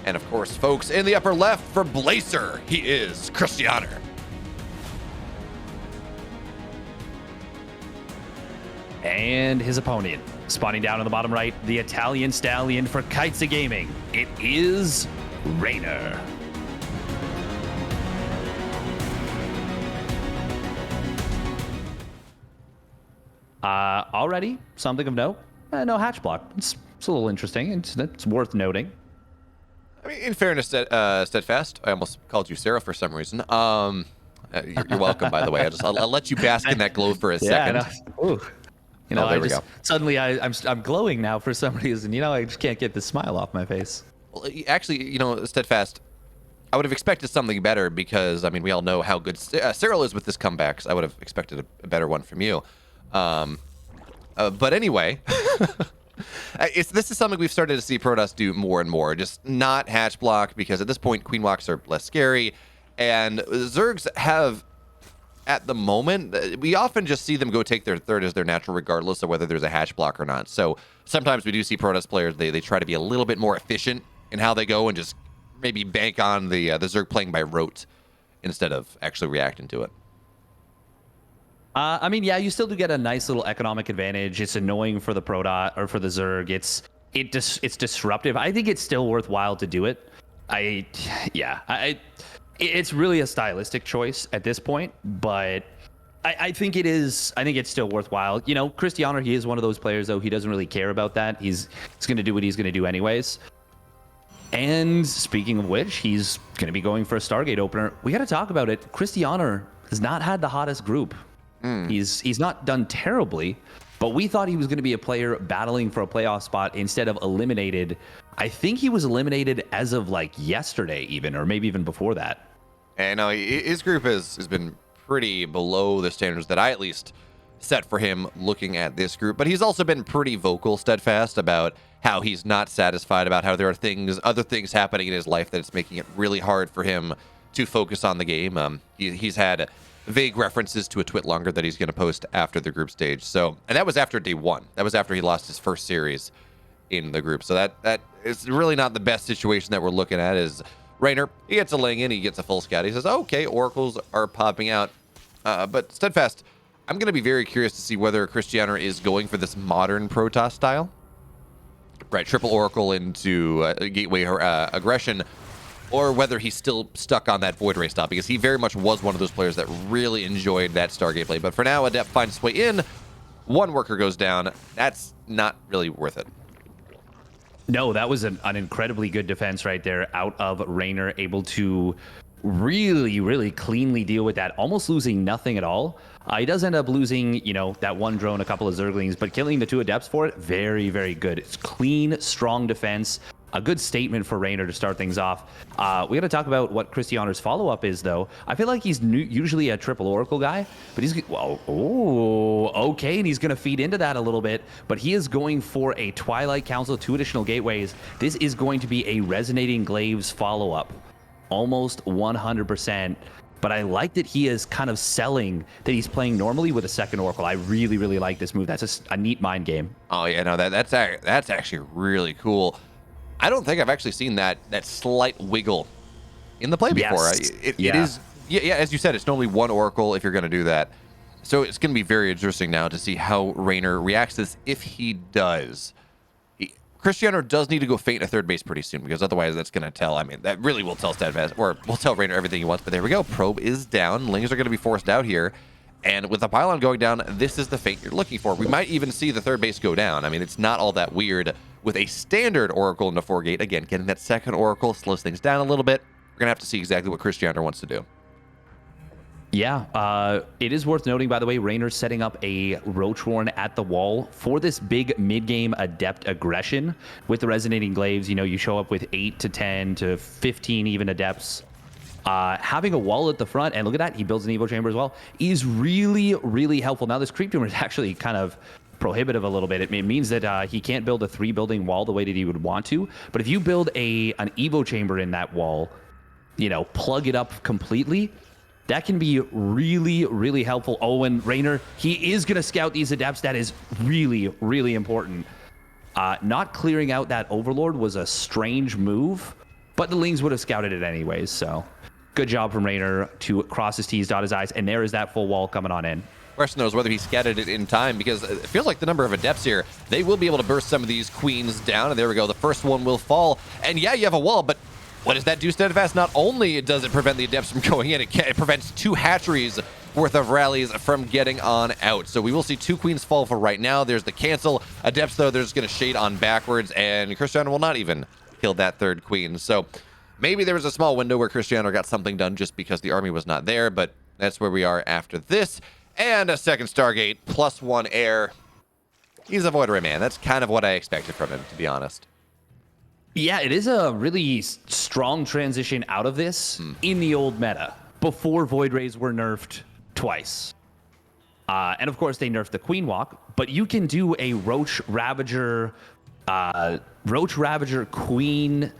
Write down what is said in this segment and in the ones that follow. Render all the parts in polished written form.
And of course, folks, in the upper left for Blazer, he is Krystianer. And his opponent, spawning down on the bottom right, the Italian stallion for Kytsa Gaming. It is Reynor. Already, something of note. No hatch block. It's a little interesting. It's worth noting. I mean, in fairness, Steadfast, I almost called you Sarah for some reason. You're welcome, by the way. I'll let you bask in that glow for a second. Ooh. You know, there we go. Suddenly I'm glowing now for some reason. You know, I just can't get the smile off my face. Well, actually, you know, Steadfast, I would have expected something better because, I mean, we all know how good Cyril is with this comebacks. I would have expected a better one from you. But anyway, this is something we've started to see Protoss do more and more. Just not hatch block, because at this point, Queen Walks are less scary. And Zergs have, at the moment, we often just see them go take their third as their natural, regardless of whether there's a hatch block or not. So sometimes we do see Protoss players, they try to be a little bit more efficient in how they go and just maybe bank on the Zerg playing by rote instead of actually reacting to it. I mean, yeah, you still do get a nice little economic advantage. It's annoying for the Protoss or for the Zerg. It's disruptive. I think it's still worthwhile to do it. It's really a stylistic choice at this point, but I think it is. I think it's still worthwhile. You know, Krystianer, he is one of those players, though. He doesn't really care about that. He's going to do what he's going to do anyways. And speaking of which, he's going to be going for a Stargate opener. We got to talk about it. Krystianer has not had the hottest group. He's not done terribly, but we thought he was going to be a player battling for a playoff spot instead of eliminated. I think he was eliminated as of like yesterday even, or maybe even before that. And his group has been pretty below the standards that I at least set for him looking at this group. But he's also been pretty vocal, Steadfast, about how he's not satisfied, about how there are other things happening in his life that it's making it really hard for him to focus on the game. He's had vague references to a twit longer that he's going to post after the group stage. So, and that was after day one. That was after he lost his first series in the group. So that is really not the best situation that we're looking at. Is Reynor, he gets a ling in, he gets a full scout. He says, okay, oracles are popping out. But Steadfast, I'm going to be very curious to see whether Krystianer is going for this modern Protoss style. Right, triple oracle into gateway aggression, or whether he's still stuck on that Void Ray style, because he very much was one of those players that really enjoyed that Stargate play. But for now, Adept finds its way in. One worker goes down. That's not really worth it. No, that was an incredibly good defense right there out of Reynor, able to really, really cleanly deal with that, almost losing nothing at all. He does end up losing, you know, that one drone, a couple of Zerglings, but killing the two Adepts for it, very, very good. It's clean, strong defense. A good statement for Reynor to start things off. We got to talk about what Krystianer's follow-up is, though. I feel like he's usually a triple Oracle guy, but he's... Well, okay, and he's going to feed into that a little bit, but he is going for a Twilight Council, 2 additional gateways. This is going to be a Resonating Glaives follow-up. Almost 100%. But I like that he is kind of selling that he's playing normally with a second Oracle. I really, really like this move. That's just a neat mind game. Oh, yeah, no, that's actually really cool. I don't think I've actually seen that slight wiggle in the play before. Yes. It is, as you said, it's normally one Oracle if you're going to do that. So it's going to be very interesting now to see how Reynor reacts to this, if he does. Krystianer does need to go feint a third base pretty soon, because otherwise that's going to tell, I mean, that really will tell Steadfast, or will tell Reynor everything he wants. But there we go. Probe is down. Lings are going to be forced out here. And with the pylon going down, this is the feint you're looking for. We might even see the third base go down. I mean, it's not all that weird with a standard Oracle into 4 gate. Again, getting that second Oracle slows things down a little bit. We're going to have to see exactly what Krystianer wants to do. Yeah, it is worth noting, by the way, Reynor's setting up a Roachwarren at the wall for this big mid-game Adept aggression with the Resonating Glaives. You know, you show up with 8 to 10 to 15 even Adepts. Having a wall at the front, and look at that, he builds an Evo Chamber as well, is really, really helpful. Now, this Creep Tumor is actually kind of prohibitive a little bit. It means that he can't build a 3-building wall the way that he would want to. But if you build an Evo Chamber in that wall, you know, plug it up completely, that can be really, really helpful. Oh, and Reynor, he is going to scout these Adepts. That is really, really important. Not clearing out that Overlord was a strange move, but the Lings would have scouted it anyways. So good job from Reynor to cross his T's, dot his I's, and there is that full wall coming on in. Question knows whether he scattered it in time, because it feels like the number of adepts here, they will be able to burst some of these queens down. And there we go. The first one will fall. And yeah, you have a wall, but what does that do, Steadfast? Not only does it prevent the adepts from going in, it prevents 2 hatcheries worth of rallies from getting on out. So we will see 2 queens fall for right now. There's the cancel. Adepts, though, they're just going to shade on backwards, and Krystianer will not even kill that 3rd queen. So maybe there was a small window where Krystianer got something done just because the army was not there, but that's where we are after this. And a second Stargate, +1 air. He's a Void Ray man. That's kind of what I expected from him, to be honest. Yeah, it is a really strong transition out of this in the old meta. Before Void Rays were nerfed twice. And of course, they nerfed the Queen Walk, but you can do a Roach Ravager Queen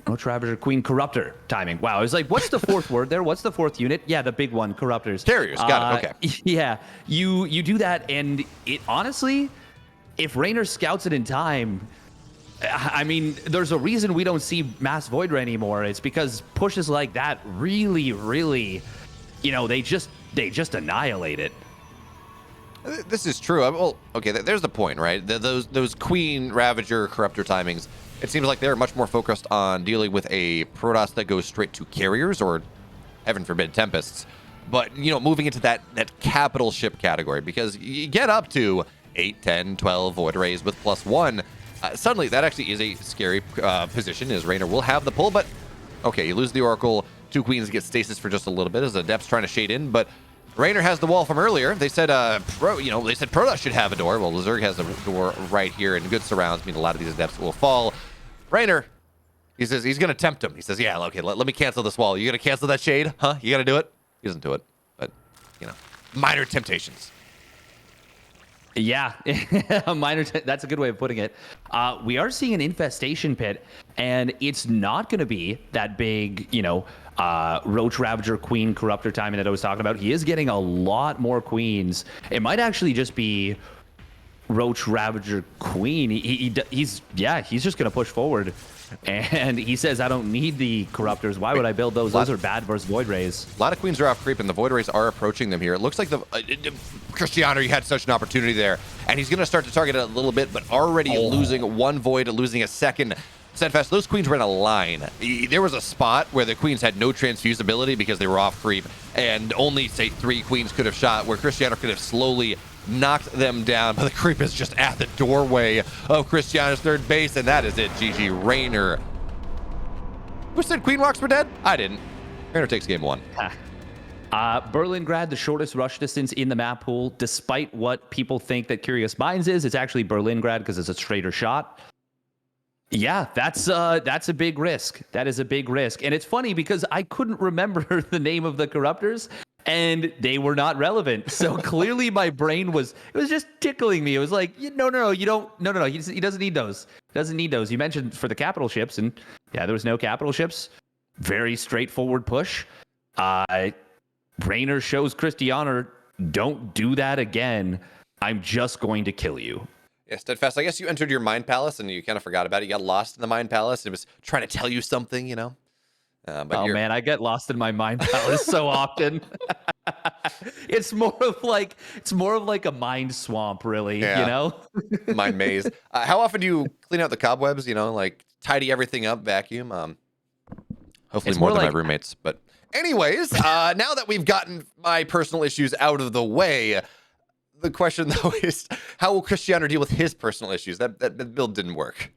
Corruptor timing. Wow, I was like, what's the 4th word there? What's the 4th unit? Yeah, the big one, Corruptors. Carriers, got it, okay. Yeah, you do that, and it honestly, if Reynor scouts it in time, I mean, there's a reason we don't see Mass Void Ray anymore. It's because pushes like that really, you know, they just annihilate it. This is true. Well, okay, there's the point, right? Those Queen Ravager Corruptor timings, it seems like they're much more focused on dealing with a Protoss that goes straight to carriers, or heaven forbid, Tempests. But, you know, moving into that capital ship category, because you get up to 8, 10, 12 Void Rays with +1. Suddenly, that actually is a scary position, as Reynor will have the pull, but okay, you lose the Oracle, 2 queens get stasis for just a little bit as Adept's trying to shade in, but Reynor has the wall from earlier. They said, they said Protoss should have a door. Well, Zerg has a door right here, and good surrounds mean a lot of these Adepts will fall. Reynor, he says he's going to tempt him. He says, yeah, okay, let me cancel this wall. You going to cancel that shade? Huh? You got to do it? He doesn't do it, but, you know, minor temptations. Yeah, that's a good way of putting it. We are seeing an infestation pit, and it's not going to be that big, you know, Roach Ravager Queen Corruptor timing that I was talking about. He is getting a lot more queens. It might actually just be Roach Ravager Queen. He's just going to push forward. And he says, I don't need the Corruptors. Why would I build those? Those are bad versus Void Rays. A lot of queens are off creep, and the Void Rays are approaching them here. It looks like the Krystianer, you had such an opportunity there. And he's going to start to target it a little bit, but already losing 1 Void, losing a second. Steadfast, those queens were in a line. There was a spot where the queens had no transfusibility because they were off creep, and only, say, 3 queens could have shot, where Krystianer could have slowly knocked them down, but the creep is just at the doorway of Krystianer's 3rd base, and that is it. GG Reynor. Who said Queen Walks were dead? I didn't. Reynor takes game 1. Berlingrad, the shortest rush distance in the map pool, despite what people think that Curious Minds is. It's actually Berlingrad because it's a straighter shot. Yeah, that's a big risk. That is a big risk. And it's funny because I couldn't remember the name of the Corruptors, and they were not relevant. So clearly my brain was just tickling me. It was like, no, you don't. No. He doesn't need those. Doesn't need those. You mentioned for the capital ships, and yeah, there was no capital ships. Very straightforward push. Reynor shows Krystianer, don't do that again. I'm just going to kill you. Yeah, Steadfast, I guess you entered your Mind Palace and you kind of forgot about it. You got lost in the Mind Palace. It was trying to tell you something, you know? But man, I get lost in my Mind Palace so often. It's more of like a mind swamp, really, yeah. You know? Mind maze. How often do you clean out the cobwebs, you know, like tidy everything up, vacuum? Hopefully it's more than like my roommates. But anyways, now that we've gotten my personal issues out of the way, the question, though, is how will Krystianer deal with his personal issues? That build didn't work.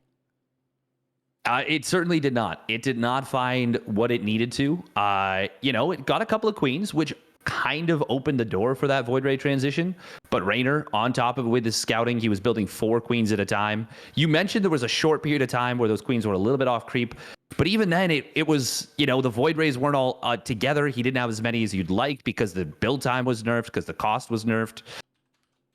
It certainly did not. It did not find what it needed to. It got a couple of queens, which kind of opened the door for that Void Ray transition. But Reynor, on top of it with his scouting, he was building 4 queens at a time. You mentioned there was a short period of time where those queens were a little bit off creep. But even then, it was, the Void Rays weren't all together. He didn't have as many as you'd like because the build time was nerfed, because the cost was nerfed.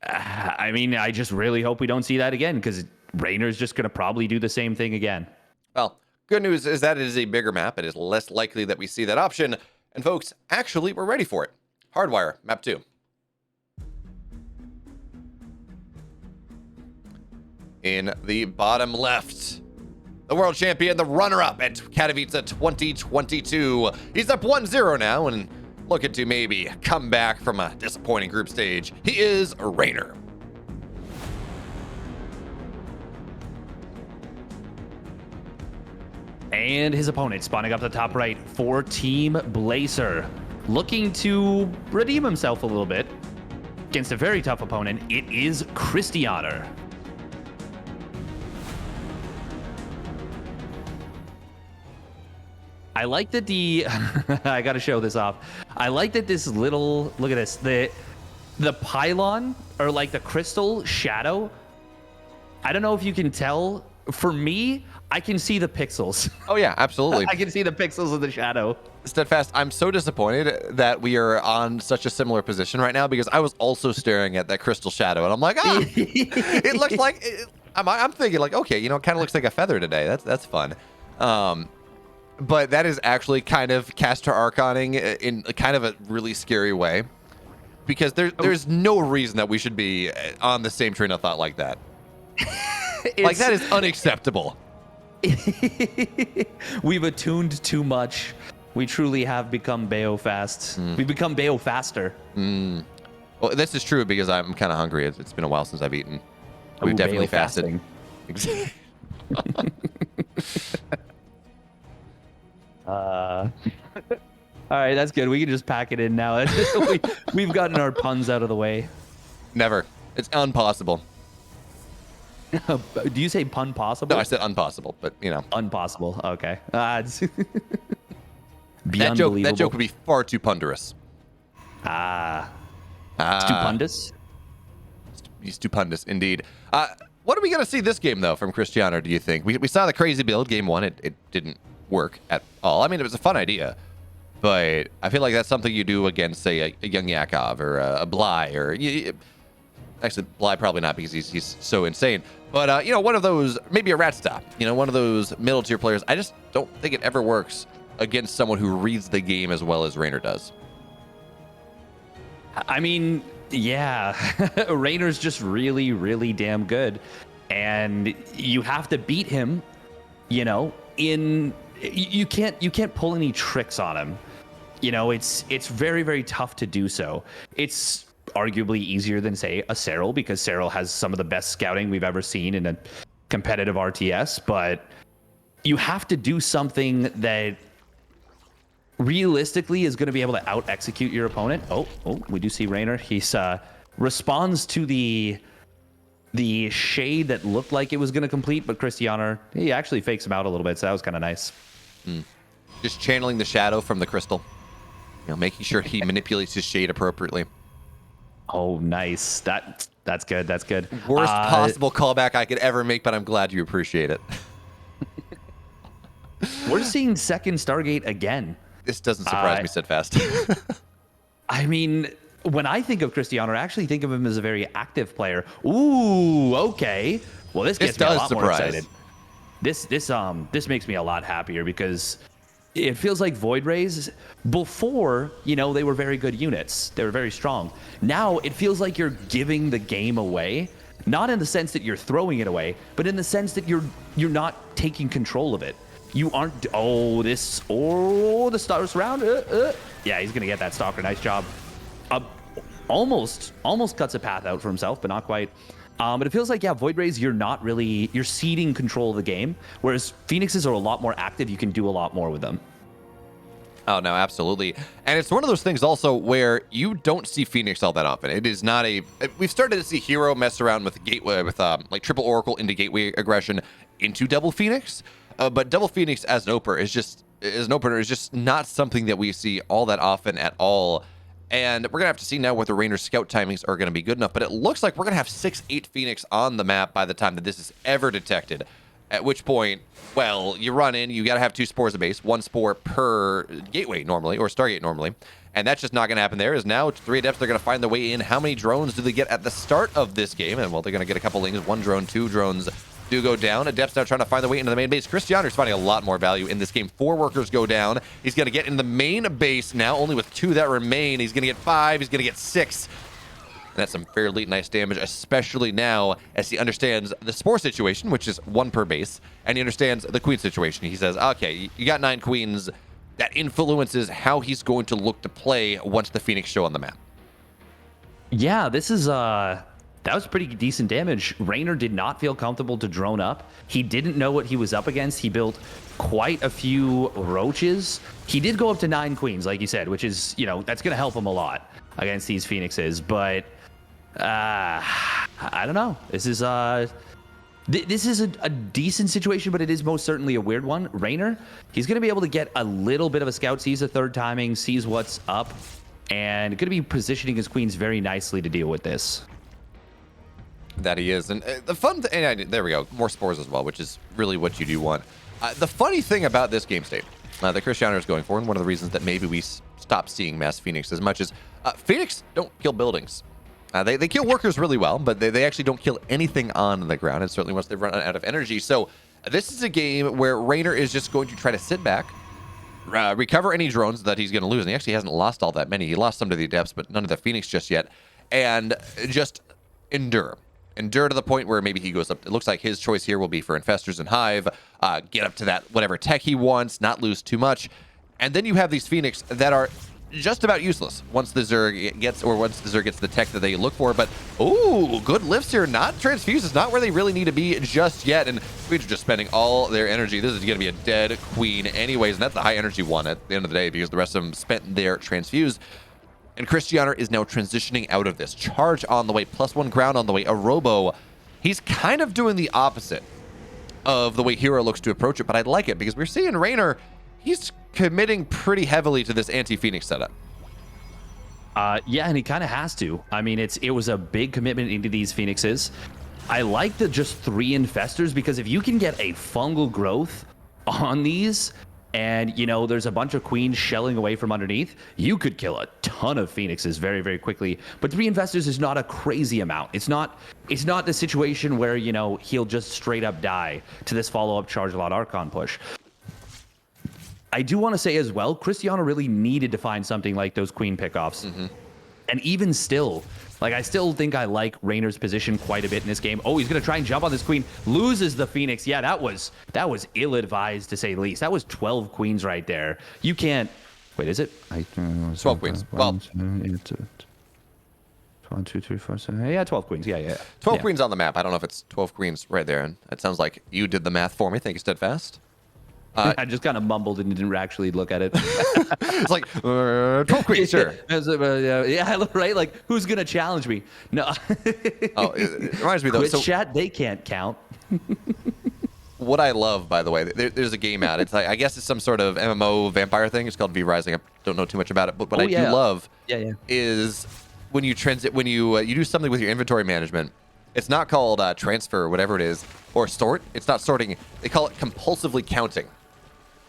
I mean, I just really hope we don't see that again, because Reynor's just going to probably do the same thing again. Well, good news is that it is a bigger map. It is less likely that we see that option. And folks, actually, we're ready for it. Hardwire, map 2. In the bottom left, the world champion, the runner-up at Katowice 2022. He's up 1-0 now and looking to maybe come back from a disappointing group stage. He is Reynor. And his opponent spawning up the top right for Team Blazer, looking to redeem himself a little bit against a very tough opponent. It is Krystianer. I like that I gotta show this off. I like that this little, look at this, the pylon, or like the crystal shadow. I don't know if you can tell. For me, I can see the pixels. Oh yeah, absolutely. I can see the pixels of the shadow. Steadfast, I'm so disappointed that we are on such a similar position right now, because I was also staring at that crystal shadow and I'm like, it looks like, I'm thinking like, okay, you know, it kind of looks like a feather today. That's fun. But that is actually kind of caster archoning in kind of a really scary way, because there's no reason that we should be on the same train of thought like that. Like, that is unacceptable. We've attuned too much. We truly have become Bayo fast. We've become Bayo faster. Well, this is true because I'm kind of hungry. It's been a while since I've eaten. We've definitely fasted. All right, that's good. We can just pack it in now. We've gotten our puns out of the way. Never. It's impossible. Do you say pun possible? No, I said impossible, but you know. Unpossible. Okay. It's that joke would be far too ponderous. Stupendous. Stupendous, indeed. What are we going to see this game, though, from Krystianer, do you think? We saw the crazy build game one. It didn't work at all. I mean, it was a fun idea, but I feel like that's something you do against, say, a young Yakov or a Bly, or... Actually, Bly probably not, because he's so insane. But, you know, one of those, maybe a rat stop, you know, one of those middle tier players. I just don't think it ever works against someone who reads the game as well as Reynor does. I mean, yeah, Reynor's just really, really damn good. And you have to beat him, you know, you can't pull any tricks on him. You know, it's very, very tough to do so. It's arguably easier than, say, a Serral, because Serral has some of the best scouting we've ever seen in a competitive RTS, but you have to do something that realistically is going to be able to out-execute your opponent. Oh, we do see Reynor. He responds to the shade that looked like it was going to complete, but Krystianer, he actually fakes him out a little bit, so that was kind of nice. Just channeling the shadow from the crystal, you know, making sure he manipulates his shade appropriately. Oh, nice. That's good. That's good. Worst possible callback I could ever make, but I'm glad you appreciate it. We're seeing second Stargate again. This doesn't surprise me, Steadfast. I mean, when I think of Krystianer, I actually think of him as a very active player. Ooh, okay. Well, this gets me a lot more excited. This makes me a lot happier, because it feels like Void Rays, before, you know, they were very good units. They were very strong. Now it feels like you're giving the game away, not in the sense that you're throwing it away, but in the sense that you're not taking control of it. You aren't. The Stars round. Yeah, he's gonna get that Stalker. Nice job. Almost cuts a path out for himself, but not quite. But it feels like, yeah, Void Rays, you're ceding control of the game, whereas Phoenixes are a lot more active. You can do a lot more with them. Oh, no, absolutely. And it's one of those things also where you don't see Phoenix all that often. It is not we've started to see Hero mess around with Gateway, with like triple Oracle into Gateway aggression into double Phoenix. But double Phoenix as an opener is just not something that we see all that often at all. And we're going to have to see now whether Reynor's scout timings are going to be good enough. But it looks like we're going to have 6-8 Phoenix on the map by the time that this is ever detected. At which point, well, you run in, you got to have 2 spores a base, 1 spore per gateway normally, or Stargate normally. And that's just not going to happen there, is now 3 Adepts, they're going to find their way in. How many drones do they get at the start of this game? And, well, they're going to get a couple lings, 1 drone, 2 drones do go down. Adepts now trying to find their way into the main base. Krystianer's finding a lot more value in this game. 4 workers go down. He's going to get in the main base now, only with 2 that remain. He's going to get 5. He's going to get 6. And that's some fairly nice damage, especially now as he understands the Spore situation, which is 1 per base, and he understands the Queen situation. He says, okay, you got 9 Queens. That influences how he's going to look to play once the Phoenix show on the map. Yeah, this is that was pretty decent damage. Reynor did not feel comfortable to drone up. He didn't know what he was up against. He built quite a few roaches. He did go up to 9 Queens, like you said, which is, you know, that's going to help him a lot against these Phoenixes. But I don't know. This is this is a decent situation, but it is most certainly a weird one. Reynor, he's going to be able to get a little bit of a scout, sees a third timing, sees what's up, and going to be positioning his Queens very nicely to deal with this. That he is. And the fun there we go, more Spores as well, which is really what you do want. The funny thing about this game state that Krystianer is going for, and one of the reasons that maybe we stop seeing mass Phoenix as much, is Phoenix don't kill buildings. They kill workers really well, but they actually don't kill anything on the ground, and certainly once they've run out of energy. So this is a game where Reynor is just going to try to sit back, recover any drones that he's going to lose. And he actually hasn't lost all that many. He lost some to the Adepts, but none of the Phoenix just yet. And just endure. Endure to the point where maybe he goes up. It looks like his choice here will be for Infestors and Hive, get up to that whatever tech he wants, not lose too much. And then you have these Phoenix that are just about useless once the Zerg gets the tech that they look for. But ooh, good lifts here. Not transfused. It's not where they really need to be just yet. And Queens are just spending all their energy. This is going to be a dead Queen anyways, and that's the high energy one at the end of the day because the rest of them spent their transfused. And Krystianer is now transitioning out of this. Charge on the way, +1 ground on the way. A Robo, he's kind of doing the opposite of the way Hero looks to approach it, but I like it because we're seeing Reynor, he's committing pretty heavily to this anti-Phoenix setup. Yeah, and he kind of has to. I mean, it was a big commitment into these Phoenixes. I like the just 3 Infestors because if you can get a fungal growth on these, and, you know, there's a bunch of Queens shelling away from underneath, you could kill a ton of Phoenixes very, very quickly. But 3 Infestors is not a crazy amount. It's not the situation where, you know, he'll just straight up die to this follow-up Charge Lot Archon push. I do want to say as well, Krystianer really needed to find something like those Queen pickoffs. Mm-hmm. And even still, like, I still think I like Reynor's position quite a bit in this game. Oh, he's going to try and jump on this Queen. Loses the Phoenix. Yeah, that was ill-advised, to say the least. That was 12 Queens right there. You can't... Wait, is it? 12 Queens. Well... 1, 2, 3, 4, 7... Yeah, 12 Queens. Yeah. 12 Queens on the map. I don't know if it's 12 Queens right there. And it sounds like you did the math for me. Thank you, Steadfast. I just kind of mumbled and didn't actually look at it. It's like, 12 Queens, sure. Yeah, right? Like, who's going to challenge me? No. Oh, it reminds me, though. So, chat, they can't count. What I love, by the way, there's a game out. It's like, I guess it's some sort of MMO vampire thing. It's called V Rising. I don't know too much about it, but what I do love is when you you do something with your inventory management. It's not called transfer or whatever it is, or sort. It's not sorting. They call it compulsively counting.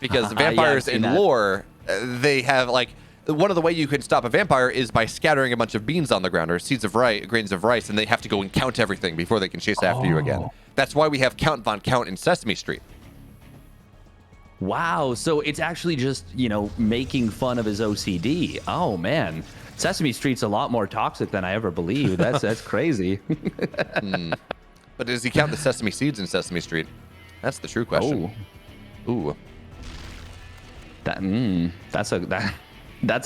Because vampires in lore, they have, like, one of the way you can stop a vampire is by scattering a bunch of beans on the ground or grains of rice, and they have to go and count everything before they can chase after you again. That's why we have Count Von Count in Sesame Street. Wow, so it's actually just, you know, making fun of his OCD. Oh, man. Sesame Street's a lot more toxic than I ever believed. That's crazy. But does he count the sesame seeds in Sesame Street? That's the true question. Oh. Ooh. That's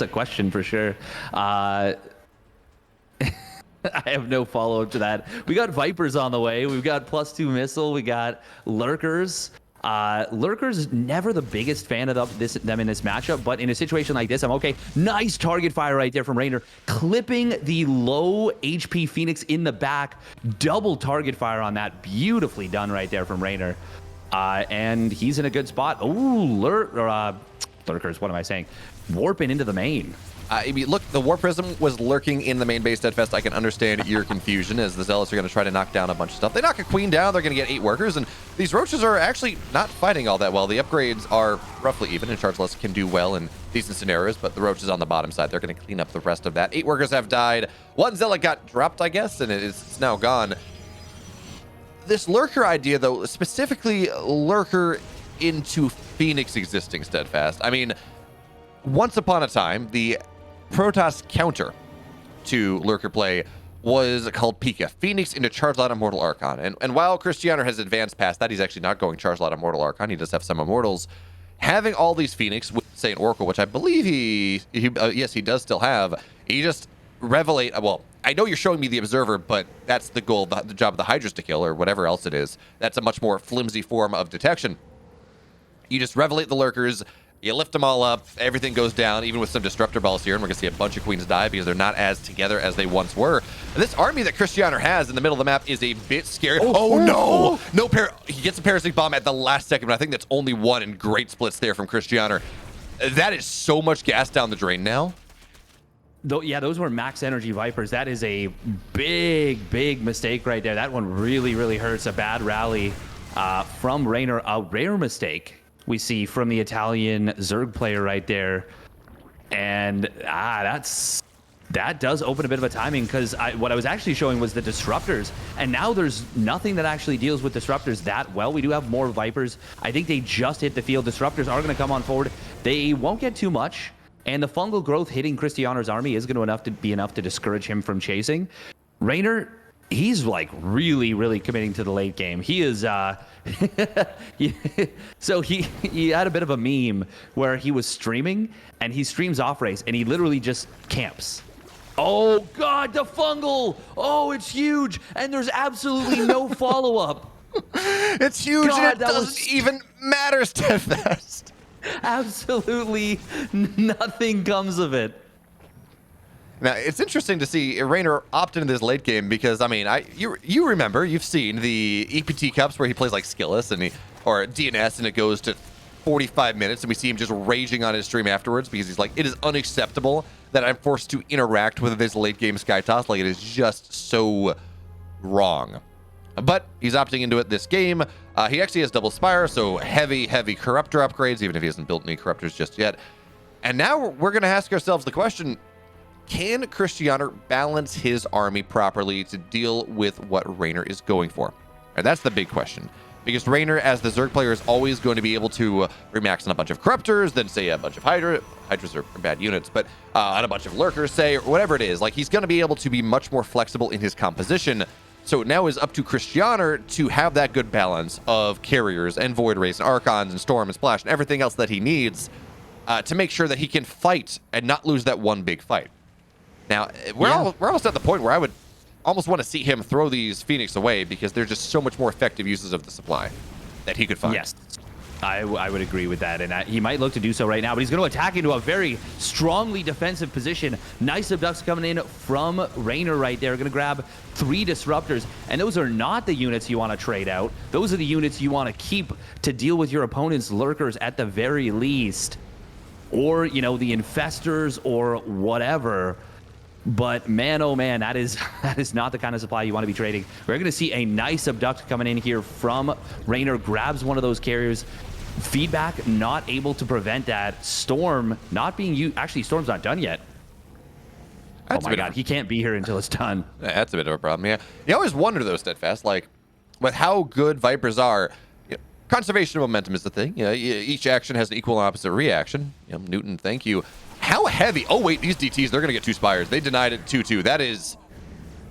a question for sure. I have no follow-up to that. We got Vipers on the way. We've got +2 missile. We got Lurkers. Lurkers never the biggest fan of them in this matchup, but in a situation like this, I'm okay. Nice target fire right there from Reynor, clipping the low HP Phoenix in the back. Double target fire on that. Beautifully done right there from Reynor. And he's in a good spot. Oh, Lurkers, what am I saying? Warping into the main. I mean, look, the War Prism was lurking in the main base Steadfast. I can understand your confusion as the Zealots are going to try to knock down a bunch of stuff. They knock a Queen down, they're going to get 8 workers, and these Roaches are actually not fighting all that well. The upgrades are roughly even, and Chargeless can do well in decent scenarios, but the Roaches on the bottom side, they're going to clean up the rest of that. 8 workers have died. 1 Zealot got dropped, I guess, and it's now gone. This Lurker idea, though, specifically Lurker into Phoenix existing Steadfast. I mean, once upon a time, the Protoss counter to Lurker play was called Pika, Phoenix into Charged Light Immortal Archon. And while Krystianer has advanced past that, he's actually not going Charged Light Immortal Archon. He does have some Immortals. Having all these Phoenix with, say, an Oracle, which I believe yes, he does still have, he just revelate, well, I know you're showing me the Observer, but that's the goal, the job of the Hydras to kill, or whatever else it is. That's a much more flimsy form of detection. You just revelate the Lurkers, you lift them all up, everything goes down, even with some Disruptor Balls here, and we're going to see a bunch of Queens die because they're not as together as they once were. And this army that Krystianer has in the middle of the map is a bit scary. Oh no! He gets a Parasitic Bomb at the last second, but I think that's only one, and great splits there from Krystianer. That is so much gas down the drain now. Yeah, those were max energy Vipers. That is a big mistake right there. That one really hurts. A bad rally from Reynor. A rare mistake we see from the Italian Zerg player right there. And that does open a bit of a timing, because what I was actually showing was the Disruptors, and now there's nothing that actually deals with Disruptors that well. We do have more Vipers. I think they just hit the field. Disruptors are going to come on forward. They won't get too much, and the fungal growth hitting Krystianer's army is going to be enough to discourage him from chasing. Reynor, he's like really committing to the late game. He is so he had a bit of a meme where he was streaming, and he streams off race, and he literally just camps. Oh god, the fungal! Oh, it's huge, and there's absolutely no follow-up. It's huge, God, and it doesn't even matter, Steadfast. Absolutely nothing comes of it. Now, it's interesting to see Reynor opt into this late game because, I mean, you remember, you've seen the EPT Cups where he plays like Skillus or DNS, and it goes to 45 minutes, and we see him just raging on his stream afterwards because he's like, it is unacceptable that I'm forced to interact with this late game Sky Toss. Like, it is just so wrong. But he's opting into it this game. He actually has double Spire, so heavy Corruptor upgrades, even if he hasn't built any Corruptors just yet. And now we're going to ask ourselves the question, can Krystianer balance his army properly to deal with what Reynor is going for? And that's the big question. Because Reynor, as the Zerg player, is always going to be able to remax on a bunch of Corruptors, then say a bunch of Hydras are bad units, but on a bunch of Lurkers, say, or whatever it is. Like, he's going to be able to be much more flexible in his composition. So now is up to Krystianer to have that good balance of carriers and Void Race and Archons and Storm and Splash and everything else that he needs to make sure that he can fight and not lose that one big fight. Now, we're almost at the point where I would almost want to see him throw these Phoenix away because they're just so much more effective uses of the supply that he could find. Yes, I would agree with that, and he might look to do so right now, but he's going to attack into a very strongly defensive position. Nice abducts coming in from Reynor right there. Going to grab 3 Disruptors, and those are not the units you want to trade out. Those are the units you want to keep to deal with your opponent's Lurkers at the very least, or, you know, the Infestors or whatever. But man, oh man, that is not the kind of supply you want to be trading. We're going to see a nice abduct coming in here from Reynor, grabs one of those carriers. Feedback not able to prevent that. Storm not being used. Actually, Storm's not done yet. Oh my god, he can't be here until it's done. Yeah, that's a bit of a problem, yeah. You always wonder, though, Steadfast, like, with how good Vipers are, you know, conservation of momentum is the thing. You know, each action has an equal and opposite reaction. You know, Newton, thank you. How heavy? Oh, wait, these DTs, they're going to get 2 Spires. They denied it 2-2. That is...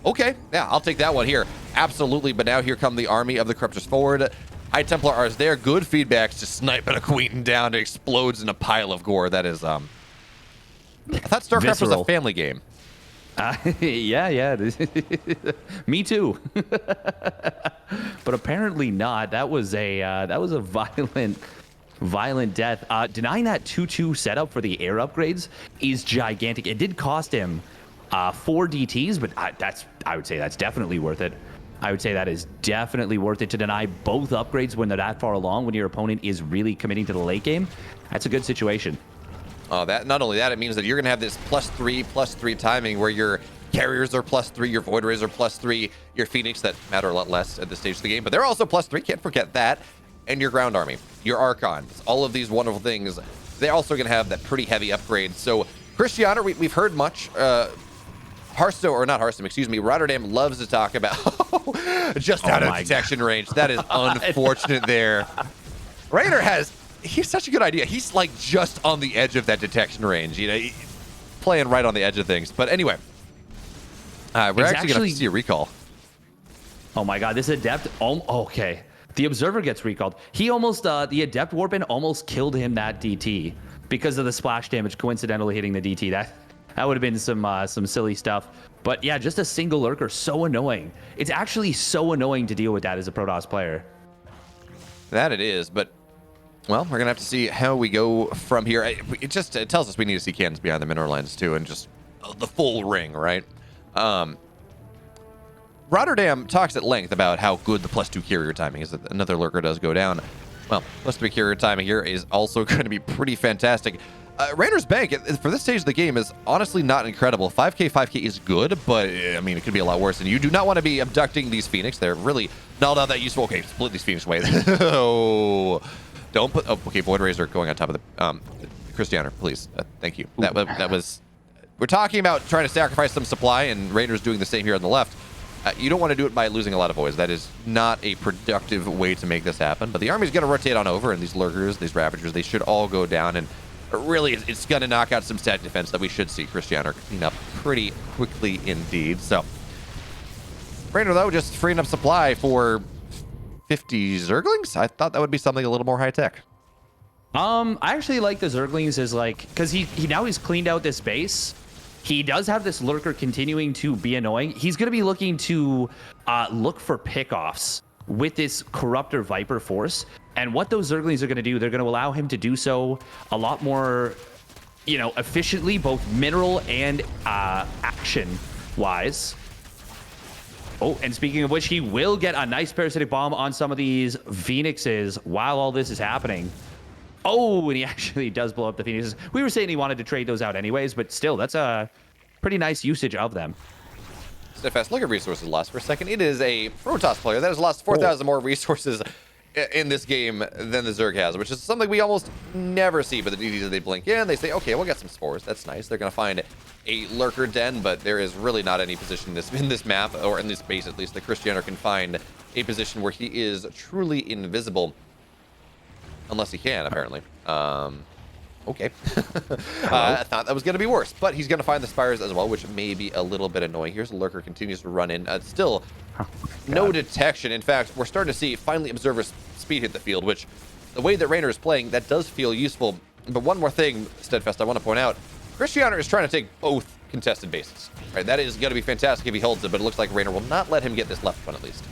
Okay, yeah, I'll take that one here. Absolutely, but now here come the army of the Corruptors forward. High Templar are there. Good feedbacks to sniping a Queen down. It explodes in a pile of gore. That is, I thought StarCraft was a family game. Yeah. Me too. But apparently not. That was a violent death. Denying that 2-2 setup for the air upgrades is gigantic. It did cost him 4 DTs, but I would say that's definitely worth it. I would say that is definitely worth it to deny both upgrades when they're that far along, when your opponent is really committing to the late game. That's a good situation. That not only that, it means that you're going to have this +3/+3 timing where your carriers are +3, your Void Rays are +3, your Phoenix that matter a lot less at this stage of the game, but they're also +3, can't forget that, and your ground army, your Archons, all of these wonderful things. They're also going to have that pretty heavy upgrade. So Krystianer, we've heard much. Hearthstone, or not Hearthstone, excuse me, Rotterdam loves to talk about just out of detection range. That is unfortunate there. Reynor he's such a good idea. He's like just on the edge of that detection range, you know, playing right on the edge of things. But anyway, We're actually going to see a recall. Oh my god, this Adept... okay. The Observer gets recalled. He almost... the Adept Warpin almost killed him that DT because of the splash damage coincidentally hitting the DT. That would have been some silly stuff. But yeah, just a single Lurker, so annoying. It's actually so annoying to deal with that as a Protoss player. That it is, but... Well, we're going to have to see how we go from here. It tells us we need to see cannons behind the mineral lines, too, and just the full ring, right? Rotterdam talks at length about how good the +2 carrier timing is. That another Lurker does go down. Well, +3 carrier timing here is also going to be pretty fantastic. Reynor's Bank, for this stage of the game, is honestly not incredible. 5k is good, but, I mean, it could be a lot worse. And you do not want to be abducting these Phoenix. They're really not all that useful. Okay, split these Phoenix away. Oh... Don't put... Oh, okay, Void Razor going on top of the... Krystianer, please. Thank you. That was... We're talking about trying to sacrifice some supply, and Reynor's doing the same here on the left. You don't want to do it by losing a lot of Voids. That is not a productive way to make this happen. But the army's going to rotate on over, and these Lurkers, these Ravagers, they should all go down. And really, it's going to knock out some stat defense that we should see Krystianer clean up pretty quickly indeed. So, Reynor, though, just freeing up supply for... 50 Zerglings? I thought that would be something a little more high-tech. I actually like the Zerglings as like... Because he's cleaned out this base. He does have this Lurker continuing to be annoying. He's going to be looking to look for pickoffs with this Corruptor Viper force. And what those Zerglings are going to do, they're going to allow him to do so a lot more, efficiently, both mineral and action-wise. Oh, and speaking of which, he will get a nice parasitic bomb on some of these Phoenixes while all this is happening. Oh, and he actually does blow up the Phoenixes. We were saying he wanted to trade those out anyways, but still, that's a pretty nice usage of them. Steadfast, look at resources lost for a second. It is a Protoss player that has lost 4,000 more resources in this game than the Zerg has, which is something we almost never see. But the DDs, they blink in, they say, okay, we'll get some spores. That's nice. They're going to find a Lurker den, but there is really not any position in this map, or in this base at least, that Krystianer can find a position where he is truly invisible. Unless he can, apparently. Okay. I thought that was going to be worse, but he's going to find the Spires as well, which may be a little bit annoying. Here's Lurker continues to run in. Still, no detection. In fact, we're starting to see finally Observer speed hit the field, which the way that Reynor is playing, that does feel useful. But one more thing, Steadfast, I want to point out. Krystianer is trying to take both contested bases. Right, that is going to be fantastic if he holds it, but it looks like Reynor will not let him get this left one at least.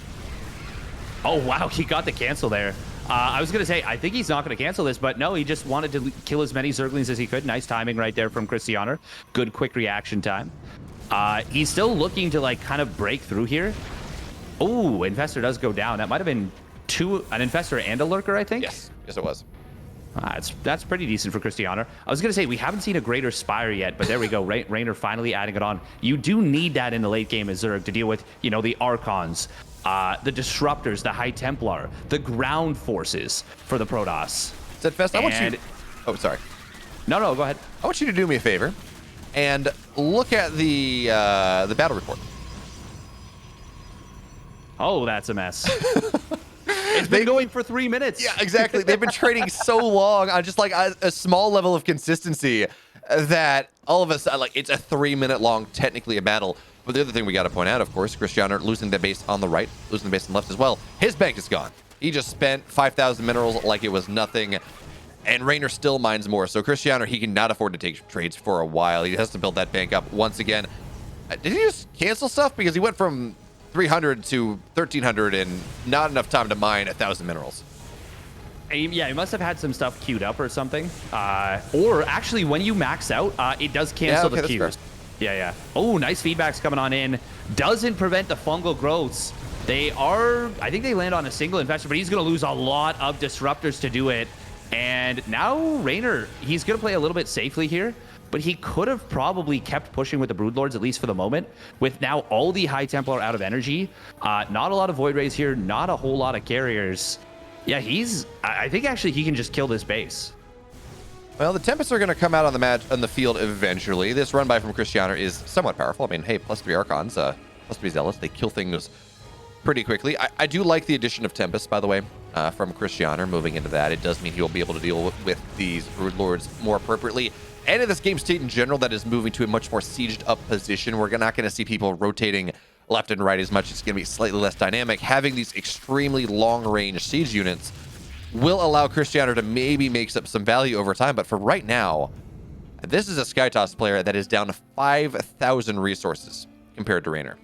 Oh, wow, he got the cancel there. I was going to say, I think he's not going to cancel this, but no, he just wanted to kill as many Zerglings as he could. Nice timing right there from Krystianer. Good quick reaction time. He's still looking to, like, kind of break through here. Oh, Infestor does go down. That might have been an Infestor and a Lurker, I think. Yes, it was. That's pretty decent for Krystianer. I was going to say, we haven't seen a greater Spire yet, but there we go. Reynor finally adding it on. You do need that in the late game as Zerg to deal with, the Archons, the Disruptors, the High Templar, the ground forces for the Protoss. Steadfast, I want you... Oh, sorry. No, go ahead. I want you to do me a favor and look at the battle report. Oh, that's a mess. It's been going for 3 minutes. Yeah, exactly. They've been trading so long on just like a small level of consistency that all of us, like, it's a 3-minute long, technically a battle. But the other thing we got to point out, of course, Krystianer losing the base on the right, losing the base on the left as well. His bank is gone. He just spent 5,000 minerals like it was nothing. And Reynor still mines more. So Krystianer, he cannot afford to take trades for a while. He has to build that bank up once again. Did he just cancel stuff? Because he went from 300 to 1,300 and not enough time to mine 1,000 minerals. Yeah, he must have had some stuff queued up or something. Or actually, when you max out, it does cancel the queues. Yeah. Oh, nice feedbacks coming on in. Doesn't prevent the fungal growths. I think they land on a single Infestor, but he's going to lose a lot of Disruptors to do it. And now Reynor, he's going to play a little bit safely here, but he could have probably kept pushing with the Broodlords, at least for the moment, with now all the High Templar out of energy. Not a lot of Void Rays here, not a whole lot of carriers. Yeah, I think actually he can just kill this base. Well, the Tempests are going to come out on the field eventually. This run by from Krystianer is somewhat powerful. I mean, hey, +3 Archons, +3 Zealots, they kill things pretty quickly. I do like the addition of Tempest, by the way. from Krystianer moving into that. It does mean he'll be able to deal with these Brood Lords more appropriately. And in this game state in general, that is moving to a much more sieged up position. We're not going to see people rotating left and right as much. It's going to be slightly less dynamic. Having these extremely long-range siege units will allow Krystianer to maybe make up some value over time. But for right now, this is a Skytoss player that is down to 5,000 resources compared to Reynor.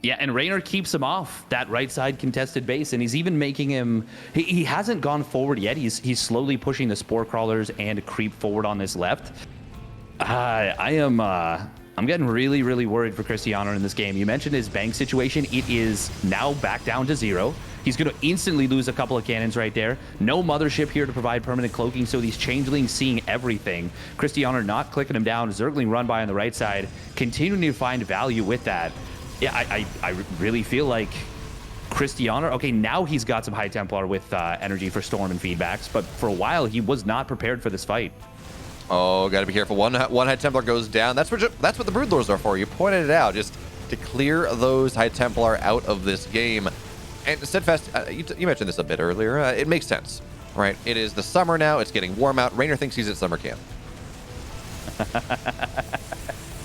Yeah, and Reynor keeps him off that right side contested base, and he's even making him... He hasn't gone forward yet. He's slowly pushing the Spore Crawlers and creep forward on this left. I'm getting really, really worried for Krystianer in this game. You mentioned his bank situation. It is now back down to 0. He's going to instantly lose a couple of cannons right there. No Mothership here to provide permanent cloaking, so these changelings seeing everything. Krystianer not clicking him down. Zergling run by on the right side, continuing to find value with that. Yeah, I really feel like Krystianer, okay, now he's got some High Templar with energy for Storm and feedbacks, but for a while he was not prepared for this fight. Oh, got to be careful. One High Templar goes down. That's what the Brood Lords are for. You pointed it out, just to clear those High Templar out of this game. And Steadfast, you mentioned this a bit earlier. It makes sense, right? It is the summer now. It's getting warm out. Reynor thinks he's at summer camp.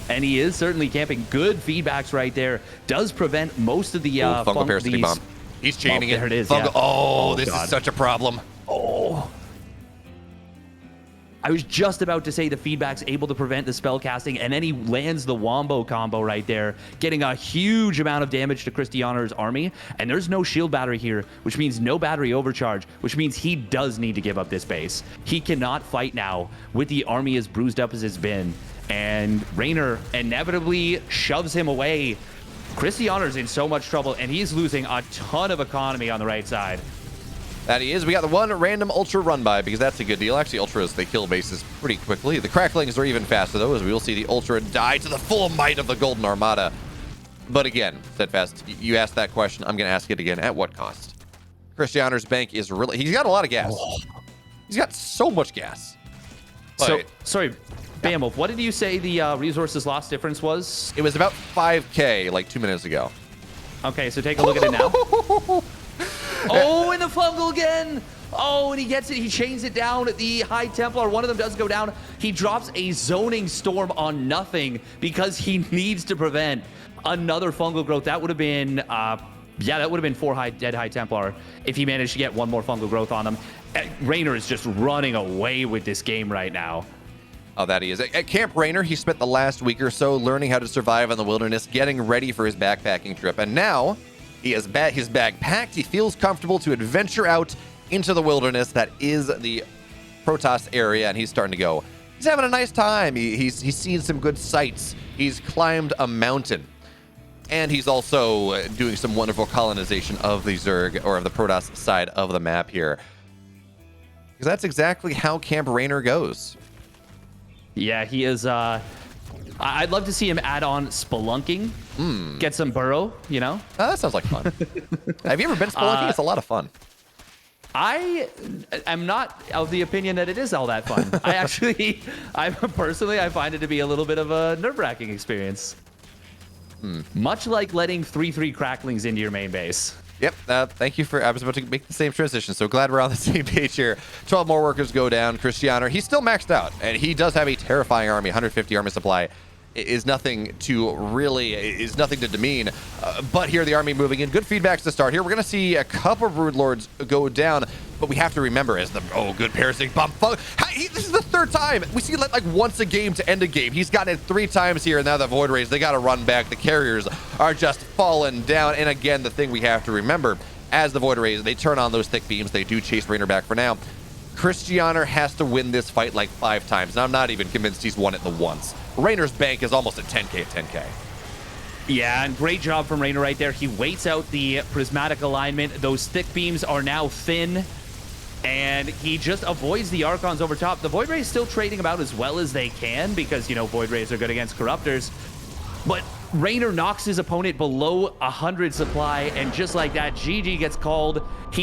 And he is certainly camping. Good feedbacks right there. Does prevent most of the fungal parasitic bomb. He's chaining it. There it is. Yeah. Oh, this God. is such a problem. Oh. I was just about to say the feedback's able to prevent the spell casting, and then he lands the Wombo combo right there, getting a huge amount of damage to Krystianer's army. And there's no shield battery here, which means no battery overcharge, which means he does need to give up this base. He cannot fight now with the army as bruised up as it's been. And Reynor inevitably shoves him away. Krystianer's in so much trouble, and he's losing a ton of economy on the right side. That he is. We got the one random Ultra run by, because that's a good deal. Actually, Ultras, they kill bases pretty quickly. The Cracklings are even faster, though, as we will see the Ultra die to the full might of the Golden Armada. But again, Steadfast, you asked that question. I'm going to ask it again. At what cost? Krystianer's bank is really... He's got a lot of gas. Oh. He's got so much gas. So, sorry, Bamwolf, what did you say the resources loss difference was? It was about 5K like 2 minutes ago. Okay, so take a look at it now. Oh, and the fungal again. Oh, and he gets it. He chains it down at the High Templar. One of them does go down. He drops a zoning storm on nothing because he needs to prevent another fungal growth. That would have been, that would have been 4 dead High Templar if he managed to get one more fungal growth on them. Reynor is just running away with this game right now. Oh, that he is. At Camp Reynor, he spent the last week or so learning how to survive in the wilderness, getting ready for his backpacking trip. And now he has his bag packed. He feels comfortable to adventure out into the wilderness that is the Protoss area, and he's starting to go. He's having a nice time. He's seen some good sights. He's climbed a mountain. And he's also doing some wonderful colonization of the Zerg, or of the Protoss side of the map here. Because that's exactly how Camp Reynor goes. Yeah, he is. I'd love to see him add on spelunking, get some burrow, you know? Oh, that sounds like fun. Have you ever been spelunking? It's a lot of fun. I am not of the opinion that it is all that fun. I personally find it to be a little bit of a nerve-wracking experience. Much like letting 3-3 cracklings into your main base. Yep, thank you I was about to make the same transition, so glad we're on the same page here. 12 more workers go down. Krystianer, he's still maxed out, and he does have a terrifying army. 150 army supply is nothing to demean. But here, the army moving in. Good feedbacks to start here. We're going to see a couple of Brood Lords go down, but we have to remember, as the, good parasitic bomb. This is the third time. We see it like once a game to end a game. He's gotten it 3 times here, and now the Void Rays, they got to run back. The carriers are just falling down. And again, the thing we have to remember, as the Void Rays, they turn on those thick beams. They do chase Reynor back for now. Krystianer has to win this fight like 5 times, and I'm not even convinced he's won it the once. Reynor's bank is almost at 10K. Yeah, and great job from Reynor right there. He waits out the prismatic alignment. Those thick beams are now thin, and he just avoids the Archons over top. The Void Rays still trading about as well as they can because, you know, Void Rays are good against Corruptors. But Reynor knocks his opponent below 100 supply, and just like that, GG gets called.